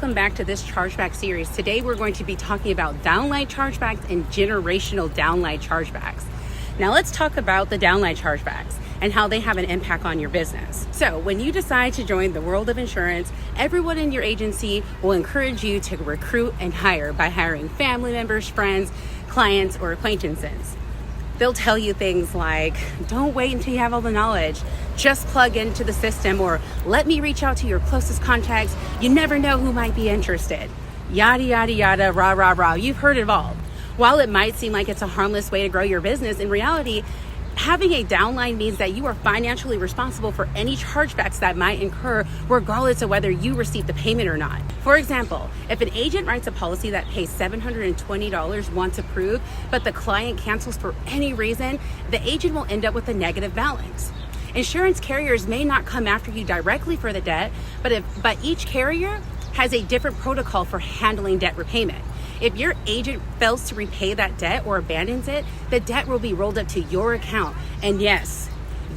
Welcome back to this chargeback series. Today we're going to be talking about downlight chargebacks and generational downlight chargebacks. Now let's talk about the downlight chargebacks and how they have an impact on your business. So when you decide to join the world of insurance, everyone in your agency will encourage you to recruit and hire by hiring family members, friends, clients, or acquaintances. They'll tell you things like, don't wait until you have all the knowledge. Just plug into the system, or let me reach out to your closest contacts. You never know who might be interested. Yada, yada, yada, rah, rah, rah. You've heard it all. While it might seem like it's a harmless way to grow your business, in reality, having a downline means that you are financially responsible for any chargebacks that might incur, regardless of whether you receive the payment or not. For example, if an agent writes a policy that pays $720 once approved, but the client cancels for any reason, the agent will end up with a negative balance. Insurance carriers may not come after you directly for the debt, but each carrier has a different protocol for handling debt repayment. If your agent fails to repay that debt or abandons it, the debt will be rolled up to your account. And yes,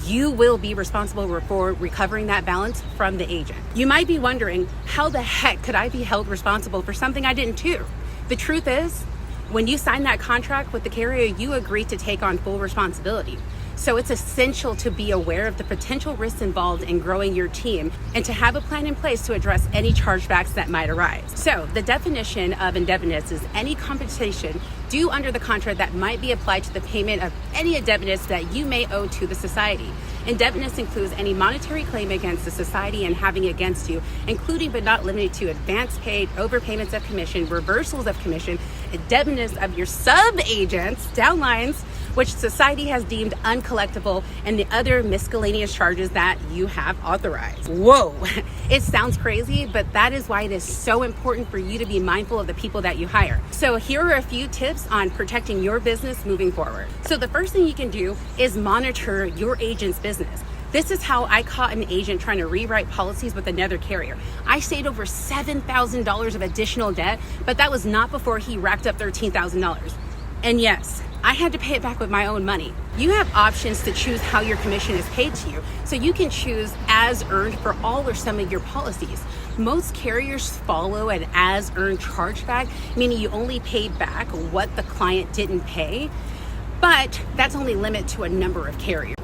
you will be responsible for recovering that balance from the agent. You might be wondering, how the heck could I be held responsible for something I didn't do? The truth is, when you sign that contract with the carrier, you agree to take on full responsibility. So it's essential to be aware of the potential risks involved in growing your team and to have a plan in place to address any chargebacks that might arise. So the definition of indebtedness is any compensation due under the contract that might be applied to the payment of any indebtedness that you may owe to the society. Indebtedness includes any monetary claim against the society and having against you, including but not limited to advance paid, overpayments of commission, reversals of commission, indebtedness of your sub-agents, downlines, which society has deemed uncollectible, and the other miscellaneous charges that you have authorized. Whoa, it sounds crazy, but that is why it is so important for you to be mindful of the people that you hire. So here are a few tips on protecting your business moving forward. So the first thing you can do is monitor your agent's business. This is how I caught an agent trying to rewrite policies with another carrier. I saved over $7,000 of additional debt, but that was not before he racked up $13,000. And yes, I had to pay it back with my own money. You have options to choose how your commission is paid to you. So you can choose as earned for all or some of your policies. Most carriers follow an as earned chargeback, meaning you only paid back what the client didn't pay, but that's only limited to a number of carriers.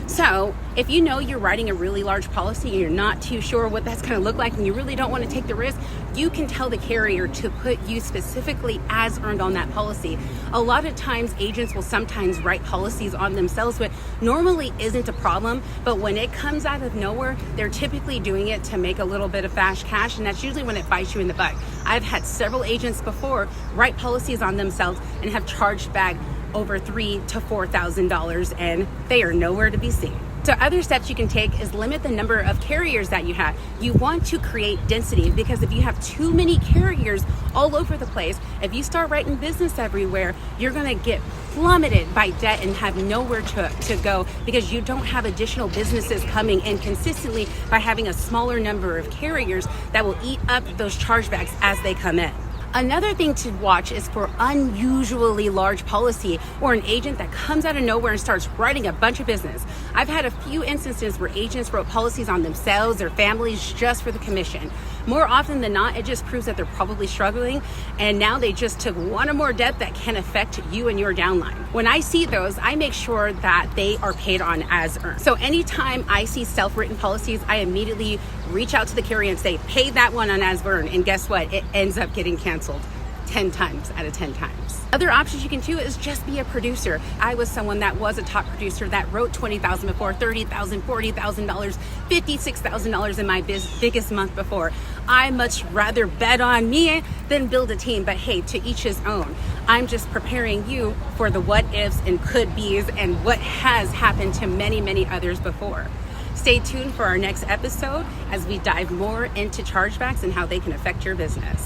So if you know you're writing a really large policy and you're not too sure what that's going to look like and you really don't want to take the risk, you can tell the carrier to put you specifically as earned on that policy. A lot of times agents will sometimes write policies on themselves, but normally isn't a problem. But when it comes out of nowhere, they're typically doing it to make a little bit of fast cash, and that's usually when it bites you in the butt. I've had several agents before write policies on themselves and have charged back over $3,000 to $4,000, and they are nowhere to be seen. So other steps you can take is limit the number of carriers that you have. You want to create density, because if you have too many carriers all over the place, if you start writing business everywhere, you're gonna get plummeted by debt and have nowhere to go, because you don't have additional businesses coming in consistently by having a smaller number of carriers that will eat up those chargebacks as they come in. Another thing to watch is for unusually large policy or an agent that comes out of nowhere and starts writing a bunch of business. I've had a few instances where agents wrote policies on themselves or families just for the commission. More often than not, it just proves that they're probably struggling, and now they just took one or more debt that can affect you and your downline. When I see those, I make sure that they are paid on as earned. So anytime I see self-written policies, I immediately reach out to the carrier and say, pay that one on as earned, and guess what? It ends up getting canceled 10 times out of 10 times. Other options you can do is just be a producer. I was someone that was a top producer that wrote $20,000 before, $30,000, $40,000, $56,000 in my biggest month before. I much rather bet on me than build a team, but hey, to each his own. I'm just preparing you for the what ifs and could be's and what has happened to many, many others before. Stay tuned for our next episode as we dive more into chargebacks and how they can affect your business.